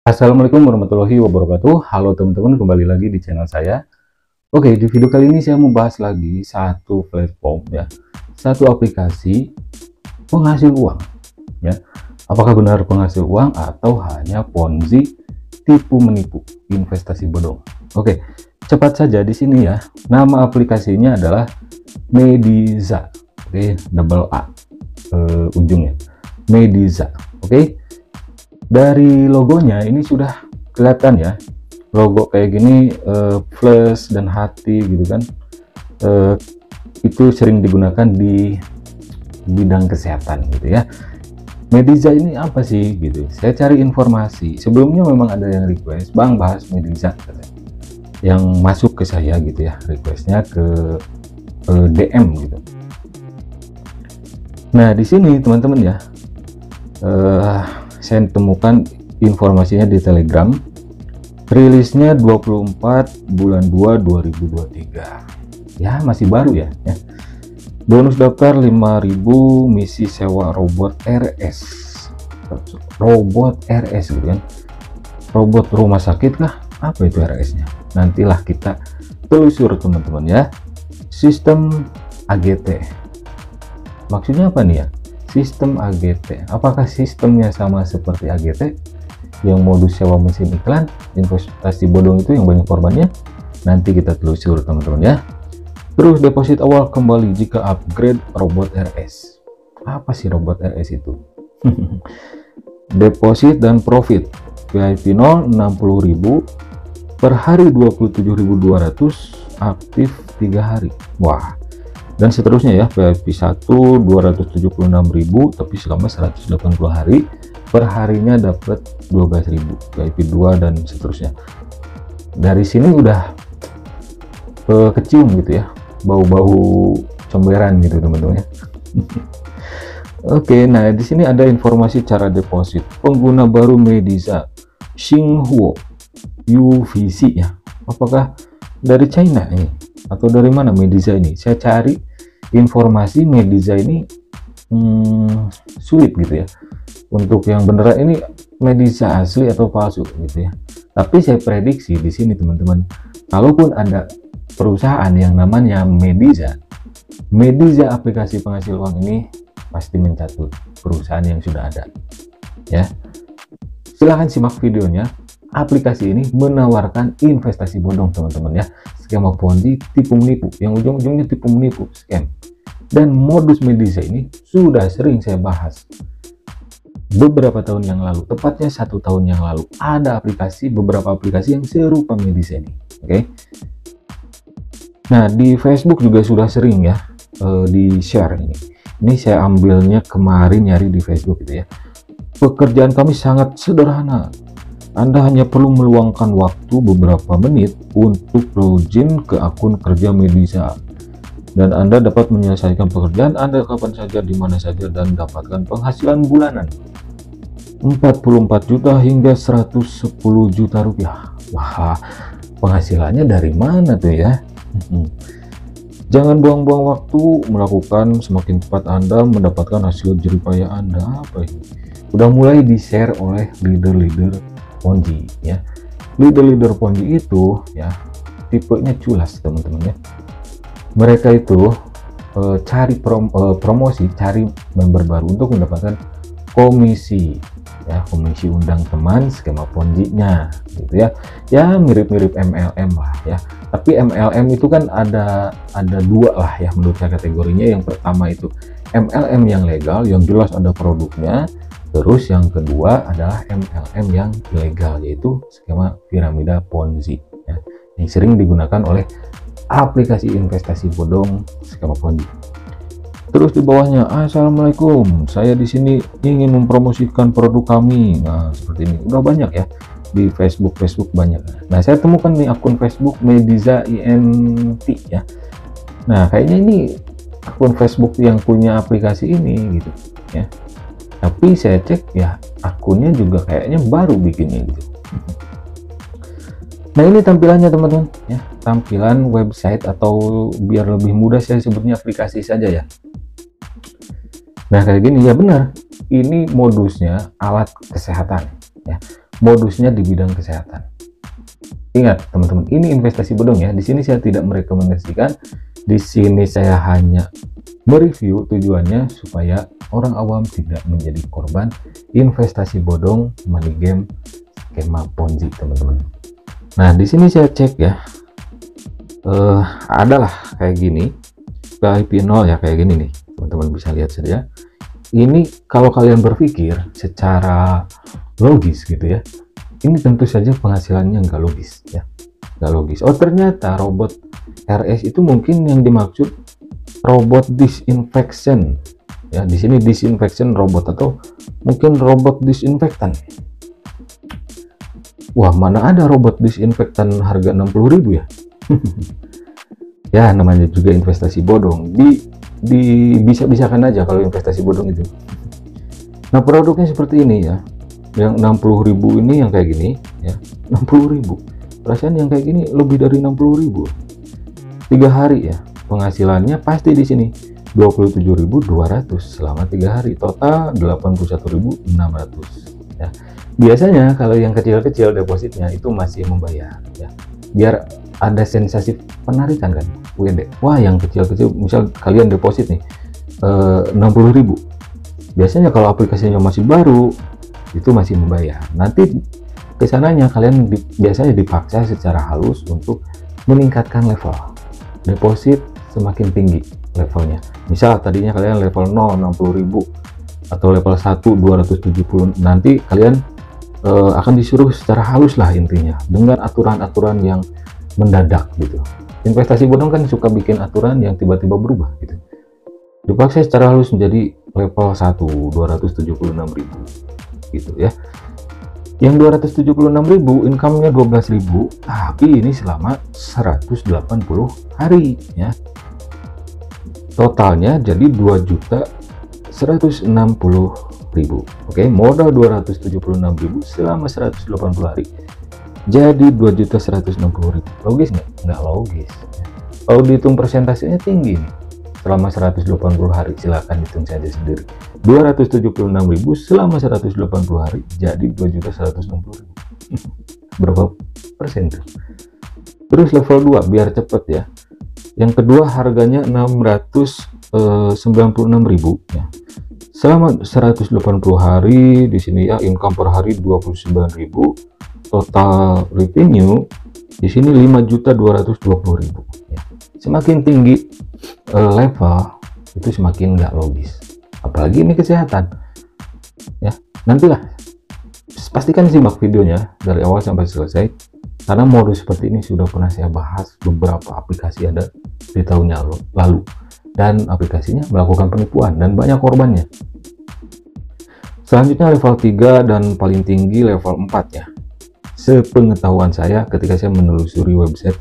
Assalamualaikum warahmatullahi wabarakatuh. Halo teman-teman, kembali lagi di channel saya. Oke, di video kali ini saya mau bahas lagi satu platform ya, satu aplikasi penghasil uang ya. Apakah benar penghasil uang atau hanya ponzi, tipu menipu, investasi bodong? Oke, cepat saja di sini ya. Nama aplikasinya adalah Mediza. Oke, double A ujungnya. Mediza. Oke. Dari logonya ini sudah kelihatan ya, logo kayak gini, flash dan hati gitu kan, itu sering digunakan di bidang kesehatan gitu ya. Mediza ini apa sih gitu, saya cari informasi. Sebelumnya memang ada yang request, Bang bahas Mediza, yang masuk ke saya gitu ya, requestnya ke DM gitu. Nah di sini teman-teman ya, saya temukan informasinya di Telegram, rilisnya 24 bulan 2 2023 ya, masih baru ya. Bonus daftar 5.000, misi sewa robot RS gitu kan, robot rumah sakit kah, apa itu RS nya, nantilah kita telusur teman-teman ya. Sistem AGT maksudnya apa nih ya? Sistem AGT, apakah sistemnya sama seperti AGT yang modus sewa mesin iklan, investasi bodong itu yang banyak korbannya? Nanti kita telusur teman-teman ya. Terus deposit awal kembali jika upgrade robot RS. Apa sih robot RS itu? Deposit dan profit VIP 0 60.000 per hari, 27.200, aktif 3 hari. Wah, dan seterusnya ya. VIP 1 276.000 tapi selama 180 hari, per harinya dapat 12.000. VIP 2 dan seterusnya. Dari sini udah kecium gitu ya, bau-bau comberan gitu teman-teman ya. Oke, nah di sini ada informasi cara deposit. Pengguna baru Mediza Xinghuo UVC ya. Apakah dari China ini atau dari mana Mediza ini? Saya cari informasi Mediza ini sulit gitu ya untuk yang beneran ini Mediza asli atau palsu gitu ya. Tapi saya prediksi di sini teman-teman, kalaupun ada perusahaan yang namanya Mediza aplikasi penghasil uang ini pasti mencatut perusahaan yang sudah ada ya. Silahkan simak videonya. Aplikasi ini menawarkan investasi bodong teman-teman ya, skema ponzi, tipu menipu, yang ujung-ujungnya tipu menipu, scam. Dan modus Mediza ini sudah sering saya bahas beberapa tahun yang lalu, tepatnya 1 tahun yang lalu. Ada beberapa aplikasi yang serupa Mediza ini. Oke. Nah di Facebook juga sudah sering ya di share ini. Ini saya ambilnya kemarin, nyari di Facebook gitu ya. Pekerjaan kami sangat sederhana. Anda hanya perlu meluangkan waktu beberapa menit untuk login ke akun kerja Mediza, dan Anda dapat menyelesaikan pekerjaan Anda kapan saja, di mana saja, dan dapatkan penghasilan bulanan 44 juta hingga 110 juta rupiah. Wah, penghasilannya dari mana tuh ya? Jangan buang-buang waktu melakukan, semakin cepat Anda mendapatkan hasil jeripaya Anda. Apa ini? Udah mulai di-share oleh leader-leader ponzi ya. Leader ponzi itu ya tipenya culas teman-teman ya. Mereka itu cari promosi, cari member baru untuk mendapatkan komisi ya, komisi undang teman, skema ponzi-nya gitu ya. Ya mirip-mirip MLM lah ya. Tapi MLM itu kan ada dua lah ya menurut saya kategorinya. Yang pertama itu MLM yang legal, yang jelas ada produknya. Terus yang kedua adalah MLM yang ilegal, yaitu skema piramida ponzi ya, yang sering digunakan oleh aplikasi investasi bodong, skema ponzi. Terus di bawahnya, Assalamualaikum, saya di sini ingin mempromosikan produk kami. Nah seperti ini udah banyak ya di Facebook banyak. Nah saya temukan nih akun Facebook Mediza INT ya. Nah kayaknya ini akun Facebook yang punya aplikasi ini gitu ya. Tapi saya cek ya, akunnya juga kayaknya baru bikinnya gitu. Nah ini tampilannya teman-teman ya, tampilan website, atau biar lebih mudah saya sebutnya aplikasi saja ya. Nah kayak gini ya, benar, ini modusnya alat kesehatan ya. modusnya di bidang kesehatan. Ingat teman-teman, ini investasi bodong ya. Di sini saya tidak merekomendasikan. Di sini saya hanya mereview, tujuannya supaya orang awam tidak menjadi korban investasi bodong, money game, skema Ponzi, teman-teman. Nah, di sini saya cek ya, adalah kayak gini, VIP 0 ya, kayak gini nih, teman-teman bisa lihat saja. Ini kalau kalian berpikir secara logis gitu ya, ini tentu saja penghasilannya nggak logis ya, nggak logis. Oh, ternyata robot RS itu mungkin yang dimaksud robot disinfection ya. Di sini disinfection robot atau mungkin robot disinfektan. Wah, mana ada robot disinfektan harga 60.000 ya. Ya, namanya juga investasi bodong. Bisa-bisakan aja kalau investasi bodong itu. Nah, produknya seperti ini ya. Yang 60.000 ini yang kayak gini ya, 60.000. Perasaan yang kayak gini lebih dari 60.000. 3 hari ya. Penghasilannya pasti di sini 27.200 selama 3 hari, total 81.600 ya. Biasanya kalau yang kecil-kecil depositnya itu masih membayar ya, biar ada sensasi penarikan kan, WD. Wah, yang kecil-kecil misal kalian deposit nih 60.000, biasanya kalau aplikasinya masih baru itu masih membayar. Nanti kesananya kalian biasanya dipaksa secara halus untuk meningkatkan level deposit semakin tinggi levelnya. Misal tadinya kalian level 0 60.000 atau level 1 270, nanti kalian akan disuruh secara halus lah intinya, dengan aturan-aturan yang mendadak gitu. Investasi bodong kan suka bikin aturan yang tiba-tiba berubah gitu. Dipaksa secara halus menjadi level 1 276.000 gitu ya. Yang 276.000 income-nya 12.000, tapi ini selama 180 hari ya. Totalnya jadi 2.160.000. Oke, modal 276.000 selama 180 hari. Jadi 2.160.000. Logis nggak? Nggak logis. Kalau dihitung persentasenya tinggi nih. Selama 180 hari, silahkan hitung saja sendiri. 276.000 selama 180 hari jadi 2.160.000. Berapa persen tuh? Terus level 2 biar cepet ya. Yang kedua harganya 696.000 ya. Selama 180 hari di sini ya, income per hari 29.000, total revenue di sini 5.220.000 ya. Semakin tinggi level itu semakin nggak logis, apalagi ini kesehatan ya. Nantilah pastikan simak videonya dari awal sampai selesai, karena modus seperti ini sudah pernah saya bahas beberapa aplikasi ada di tahun lalu, dan aplikasinya melakukan penipuan dan banyak korbannya. Selanjutnya level 3 dan paling tinggi level 4 ya. Sepengetahuan saya ketika saya menelusuri website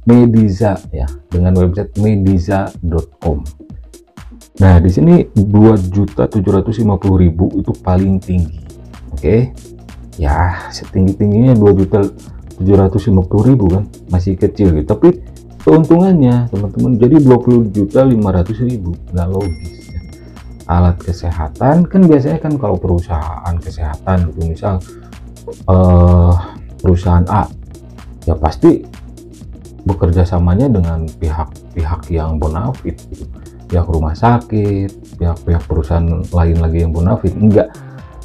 Mediza ya, dengan website mediza.com. Nah, di sini 2.750.000 itu paling tinggi. Oke. Ya, setinggi-tingginya 2.750.000 kan, masih kecil gitu. Tapi keuntungannya teman-teman jadi 20.500.000. Nggak logis ya. Alat kesehatan kan biasanya kan kalau perusahaan kesehatan gitu, misal perusahaan A ya pasti bekerja samanya dengan pihak-pihak yang bonafit gitu. Pihak rumah sakit, pihak-pihak perusahaan lain lagi yang bonafit, enggak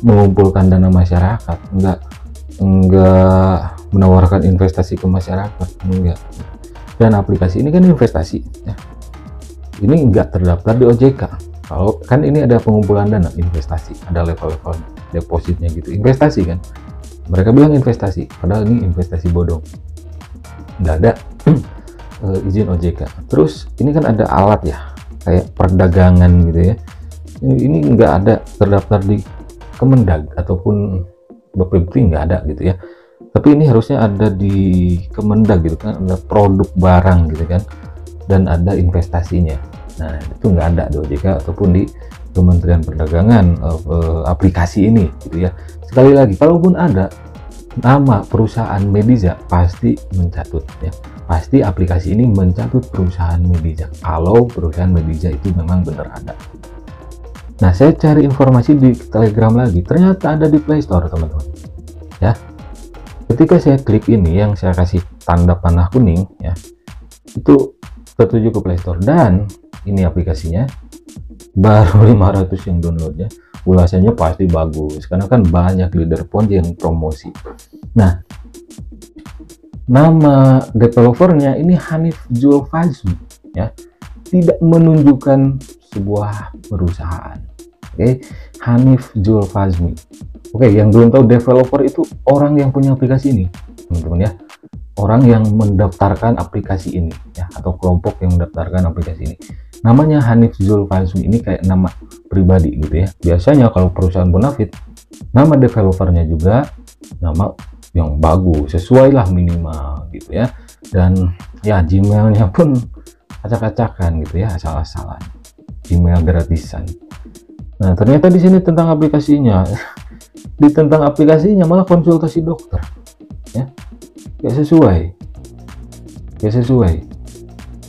mengumpulkan dana masyarakat, enggak menawarkan investasi ke masyarakat, enggak. Dan aplikasi ini kan investasi ya. Ini enggak terdaftar di OJK. Kalau kan ini ada pengumpulan dana investasi, ada level-level depositnya gitu, investasi kan. Mereka bilang investasi, padahal ini investasi bodong. Nggak ada izin OJK. Terus ini kan ada alat ya, kayak perdagangan gitu ya. Ini nggak ada terdaftar di Kemendag ataupun BPPT, nggak ada gitu ya. Tapi ini harusnya ada di Kemendag gitu kan, ada produk barang gitu kan, dan ada investasinya. Nah, itu nggak ada di OJK ataupun di Kementerian Perdagangan aplikasi ini gitu ya. Sekali lagi, kalaupun ada nama perusahaan Mediza pasti mencatut ya, pasti aplikasi ini mencatut perusahaan Mediza kalau perusahaan Mediza itu memang benar ada. Nah, saya cari informasi di Telegram lagi, ternyata ada di Play Store teman-teman ya. Ketika saya klik ini yang saya kasih tanda panah kuning ya, itu tertuju ke Play Store, dan ini aplikasinya baru 500 yang downloadnya. Ulasannya pasti bagus karena kan banyak leader Ponzi yang promosi. Nah, nama developernya ini Hanif Zulfazmi ya, tidak menunjukkan sebuah perusahaan. Oke, Hanif Zulfazmi. Oke, yang belum tahu, developer itu orang yang punya aplikasi ini, teman-teman ya. Orang yang mendaftarkan aplikasi ini ya, atau kelompok yang mendaftarkan aplikasi ini. Namanya Hanif Zulfazmi, ini kayak nama pribadi gitu ya. Biasanya kalau perusahaan bonafit, nama developernya juga nama yang bagus, sesuai lah minimal gitu ya. Dan ya Gmailnya pun acak-acakan gitu ya, asal-asalan, Gmail gratisan. Nah, ternyata di sini tentang aplikasinya, tentang aplikasinya malah konsultasi dokter ya. Gak sesuai.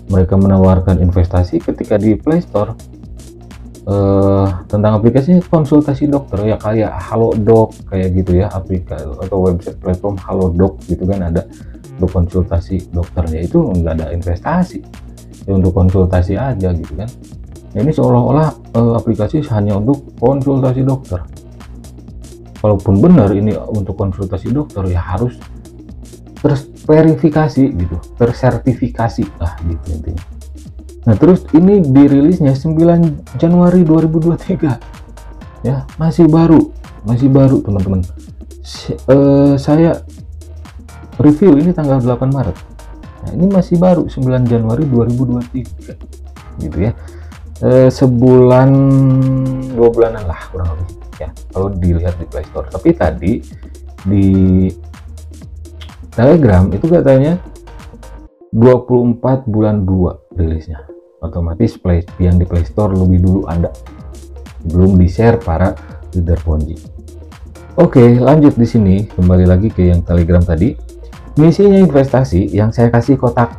Mereka menawarkan investasi ketika di Play Store tentang aplikasinya konsultasi dokter ya, kayak Halodoc kayak gitu ya, aplikasi atau website platform Halodoc gitu kan, ada untuk konsultasi dokternya. Itu nggak ada investasi ya, untuk konsultasi aja gitu kan. Nah, ini seolah-olah aplikasi hanya untuk konsultasi dokter. Kalaupun benar ini untuk konsultasi dokter ya harus terverifikasi gitu, tersertifikasi lah gitu intinya. Nah, terus ini dirilisnya 9 Januari 2023 ya, masih baru teman-teman. Saya review ini tanggal 8 Maret. Nah, ini masih baru 9 Januari 2023 gitu ya. Sebulan 2 bulanan lah kurang lebih ya kalau dilihat di Play Store. Tapi tadi di Telegram itu katanya 24 bulan 2 rilisnya. Otomatis yang di Play Store lebih dulu ada, belum di share para leader Ponzi. Oke, lanjut di sini, kembali lagi ke yang Telegram tadi. Misinya investasi yang saya kasih kotak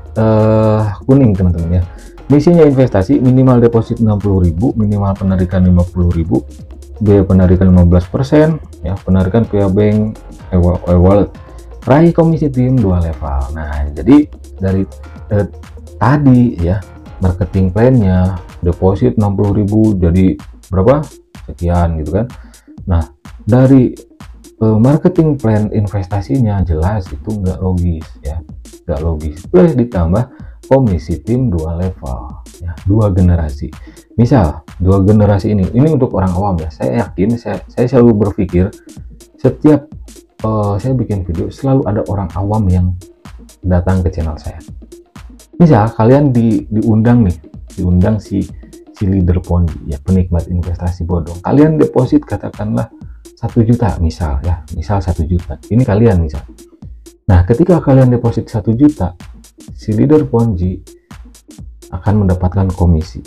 kuning teman-teman ya. Misinya investasi, minimal deposit 60.000, minimal penarikan 50.000, biaya penarikan 15% ya, penarikan via bank wallet. Raih komisi tim 2 level. Nah, jadi dari tadi ya, marketing plan-nya deposit 60.000 jadi berapa? Sekian gitu kan. Nah, dari marketing plan investasinya jelas itu nggak logis ya, nggak logis. Plus ditambah komisi tim 2 level ya, 2 generasi. Misal 2 generasi ini untuk orang awam ya. Saya yakin, saya selalu berpikir setiap saya bikin video selalu ada orang awam yang datang ke channel saya. Misal kalian diundang si leader Ponzi ya, penikmat investasi bodong. Kalian deposit katakanlah 1 juta misal ya, misal 1 juta. Ini kalian misal. Nah, ketika kalian deposit 1 juta, si leader Ponzi akan mendapatkan komisi.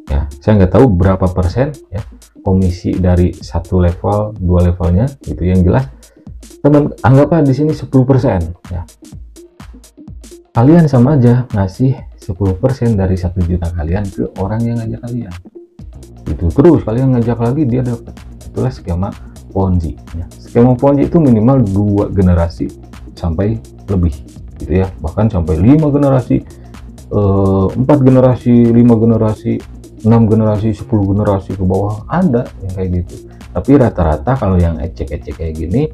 Ya, saya nggak tahu berapa persen ya komisi dari 1 level, 2 levelnya gitu. Yang jelas teman, anggaplah di sini 10% ya. Kalian sama aja ngasih 10% dari 1 juta kalian ke orang yang ngajak kalian. Itu terus kalian ngajak lagi dia dapat. Itulah skema Ponzi ya. Skema Ponzi itu minimal 2 generasi sampai lebih gitu ya. Bahkan sampai 5 generasi, 4 generasi, 5 generasi, 6 generasi, 10 generasi ke bawah ada yang kayak gitu. Tapi rata-rata kalau yang ecek-ecek kayak gini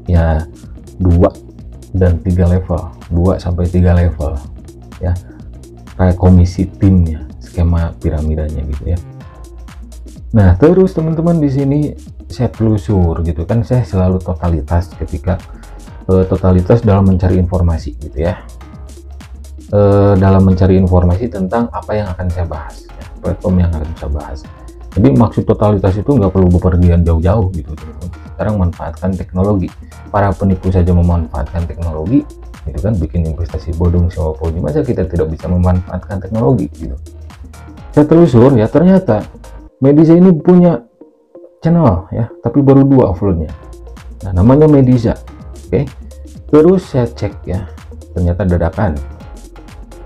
ya 2 dan 3 level, 2 sampai 3 level ya, kayak komisi timnya, skema piramidanya gitu ya. Nah, terus teman-teman di sini saya telusur gitu kan, saya selalu totalitas ketika totalitas dalam mencari informasi gitu ya, dalam mencari informasi tentang apa yang akan saya bahas ya, platform yang akan saya bahas. Jadi maksud totalitas itu nggak perlu bepergian jauh-jauh gitu teman-teman. Sekarang manfaatkan teknologi. Para penipu saja memanfaatkan teknologi itu kan, bikin investasi bodong sama Ponzi, masa kita tidak bisa memanfaatkan teknologi gitu. Saya telusur ya, ternyata Mediza ini punya channel ya, tapi baru 2 uploadnya. Nah, namanya Mediza. Oke. Terus saya cek ya, ternyata dadakan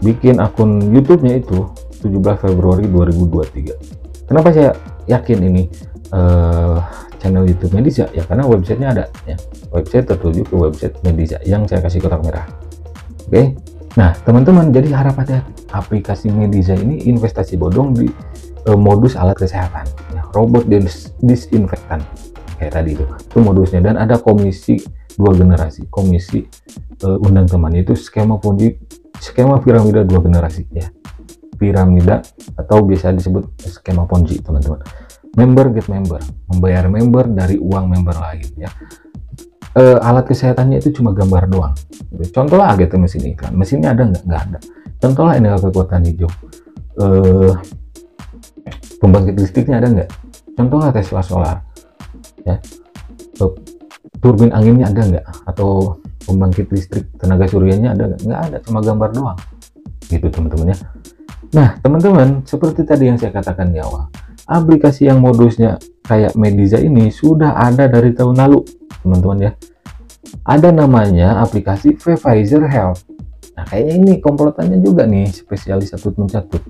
bikin akun YouTube-nya itu 17 Februari 2023. Kenapa saya yakin ini channel YouTube Mediza? Ya karena websitenya ada ya, website tertuju ke website Mediza yang saya kasih kotak merah. Oke. Nah teman-teman, jadi harap hati-hati, aplikasi Mediza ini investasi bodong di modus alat kesehatan ya, robot disinfektan kayak tadi itu modusnya. Dan ada komisi 2 generasi, komisi undang teman, itu skema Ponzi, skema piramida 2 generasi ya, piramida atau biasa disebut skema Ponzi teman-teman. Member get member, membayar member dari uang member lain ya. Alat kesehatannya itu cuma gambar doang. Contoh lah gitu mesin iklan, mesinnya ada nggak ada. Contoh lah energi kekuatan hijau, pembangkit listriknya ada nggak? Contoh lah Tesla Solar ya, turbin anginnya ada nggak? Atau pembangkit listrik tenaga suryanya ada nggak? Nggak ada, cuma gambar doang gitu teman-teman ya. Nah teman-teman, seperti tadi yang saya katakan di awal, aplikasi yang modusnya kayak Mediza ini sudah ada dari tahun lalu teman-teman ya. Ada namanya aplikasi Pfizer Health. Nah kayaknya ini komplotannya juga nih, spesialis catut mencatut.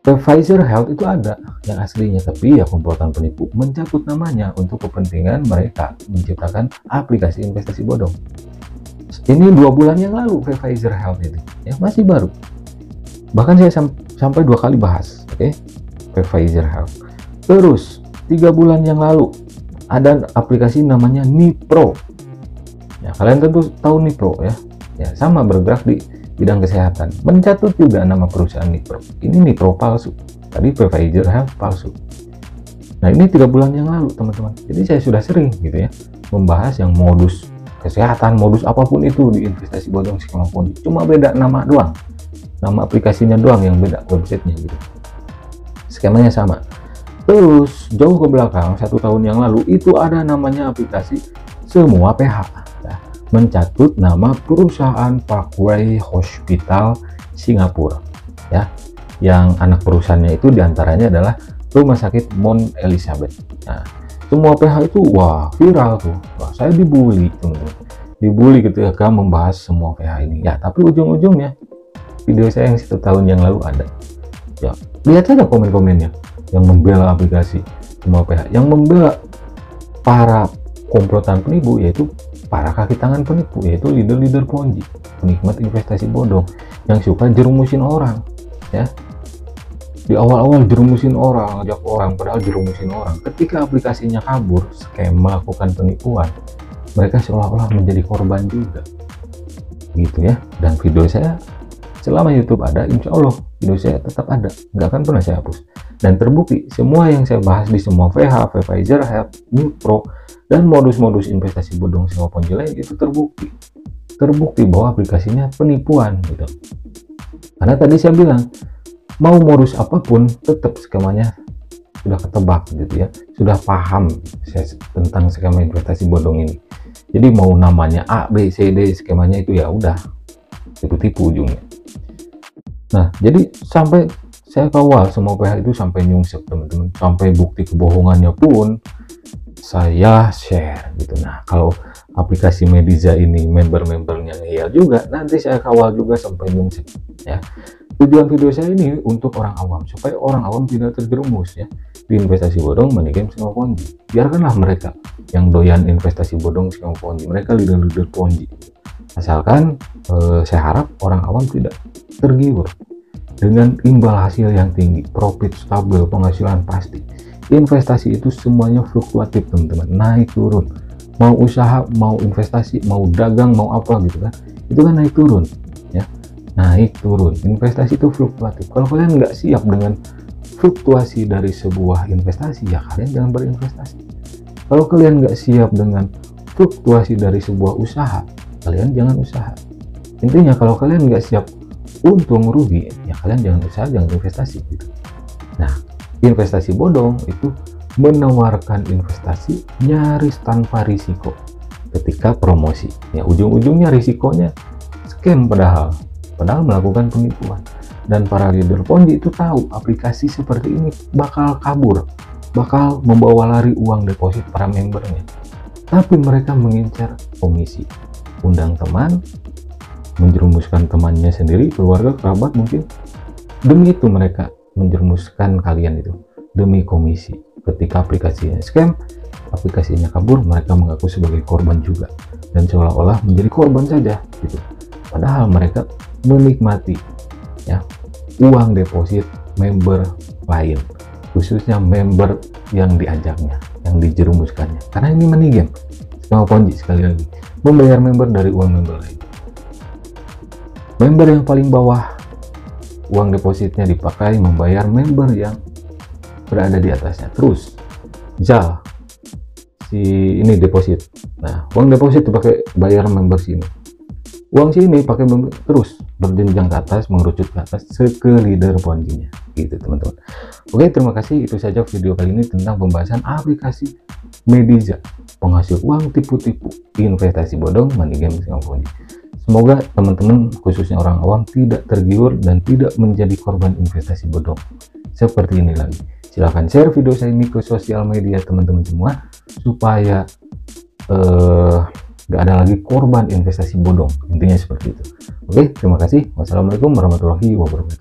Pfizer Health itu ada yang aslinya, tapi ya komplotan penipu mencatut namanya untuk kepentingan mereka menciptakan aplikasi investasi bodong. Ini 2 bulan yang lalu Pfizer Health itu ya, masih baru. Bahkan saya sampai 2 kali bahas, oke? Pfizer Health. Terus 3 bulan yang lalu ada aplikasi namanya Nipro. Ya, kalian tentu tahu Nipro ya. Ya, sama bergerak di bidang kesehatan. Mencatut juga nama perusahaan Nipro. Ini Nipro palsu. Tadi Pfizer Health palsu. Nah, ini 3 bulan yang lalu, teman-teman. Jadi saya sudah sering gitu ya membahas yang modus kesehatan, modus apapun itu di investasi bodong skema Ponzi. Cuma beda nama doang. Nama aplikasinya doang yang beda, websitenya gitu. Skemanya sama. Terus jauh ke belakang 1 tahun yang lalu itu ada namanya aplikasi Semua PH ya, mencatut nama perusahaan Parkway Hospital Singapura ya, yang anak perusahaannya itu diantaranya adalah Rumah Sakit Mount Elizabeth. Nah Semua PH itu wah viral tuh, wah, saya dibully teman-teman, dibully ketika membahas Semua PH ini ya. Tapi ujung-ujungnya video saya yang 1 tahun yang lalu ada ya, lihat saja komen-komennya yang membela aplikasi Semua PH, yang membela para komplotan penipu, yaitu para kaki tangan penipu, yaitu leader-leader Ponzi, penikmat investasi bodong yang suka jerumusin orang ya. Di awal-awal jerumusin orang, ngajak orang, padahal jerumusin orang. Ketika aplikasinya kabur, scam, melakukan penipuan, mereka seolah-olah menjadi korban juga gitu ya. Dan video saya selama YouTube ada, insya Allah video saya tetap ada, nggak akan pernah saya hapus. Dan terbukti semua yang saya bahas di Semua PH, Pfizer Health, Nipro, dan modus-modus investasi bodong skema Ponzi lain itu terbukti bahwa aplikasinya penipuan gitu. Karena tadi saya bilang, mau modus apapun tetap skemanya sudah ketebak gitu ya, sudah paham saya tentang skema investasi bodong ini. Jadi mau namanya A, B, C, D, skemanya itu ya udah tipu-tipu ujungnya. Nah jadi sampai saya kawal Semua PH itu sampai nyungsep teman-teman, sampai bukti kebohongannya pun saya share gitu. Nah kalau aplikasi Mediza ini member-membernya ngeyel juga, nanti saya kawal juga sampai nyungsep ya. Tujuan video saya ini untuk orang awam, supaya orang awam tidak terjerumus ya di investasi bodong money game skema Ponzi. Biarkanlah mereka yang doyan investasi bodong skema Ponzi, mereka leader-leader Ponzi. Asalkan saya harap orang awam tidak tergiur dengan imbal hasil yang tinggi, profit stabil, penghasilan pasti. Investasi itu semuanya fluktuatif teman-teman, naik turun. Mau usaha, mau investasi, mau dagang, mau apa gitu kan, itu kan naik turun ya, naik turun. Investasi itu fluktuatif. Kalau kalian nggak siap dengan fluktuasi dari sebuah investasi, ya kalian jangan berinvestasi. Kalau kalian nggak siap dengan fluktuasi dari sebuah usaha, kalian jangan usaha. Intinya kalau kalian nggak siap untung rugi, ya kalian jangan usaha, jangan investasi gitu. Nah investasi bodong itu menawarkan investasi nyaris tanpa risiko ketika promosi ya, ujung-ujungnya risikonya scam padahal melakukan penipuan. Dan para leader Ponzi itu tahu aplikasi seperti ini bakal kabur, bakal membawa lari uang deposit para membernya, tapi mereka mengincar komisi, undang teman, menjerumuskan temannya sendiri, keluarga, kerabat mungkin. Demi itu mereka menjerumuskan kalian itu, demi komisi. Ketika aplikasinya scam, aplikasinya kabur, mereka mengaku sebagai korban juga dan seolah-olah menjadi korban saja gitu. Padahal mereka menikmati ya uang deposit member lain, khususnya member yang diajaknya, yang dijerumuskannya. Karena ini money game, skema Ponzi sekali lagi, membayar member dari uang member lain. Member yang paling bawah, uang depositnya dipakai membayar member yang berada di atasnya. Terus misal si ini deposit, nah uang deposit dipakai bayar member sini, uang sini pakai terus berjenjang ke atas, mengerucut ke atas sekelider Ponzi-nya gitu teman-teman. Oke, terima kasih, itu saja video kali ini tentang pembahasan aplikasi Mediza, penghasil uang tipu-tipu, investasi bodong, money game skema Ponzi. Semoga teman-teman khususnya orang awam tidak tergiur dan tidak menjadi korban investasi bodong seperti ini lagi. Silahkan share video saya ini ke sosial media teman-teman semua supaya nggak ada lagi korban investasi bodong, intinya seperti itu. Oke, terima kasih. Wassalamualaikum warahmatullahi wabarakatuh.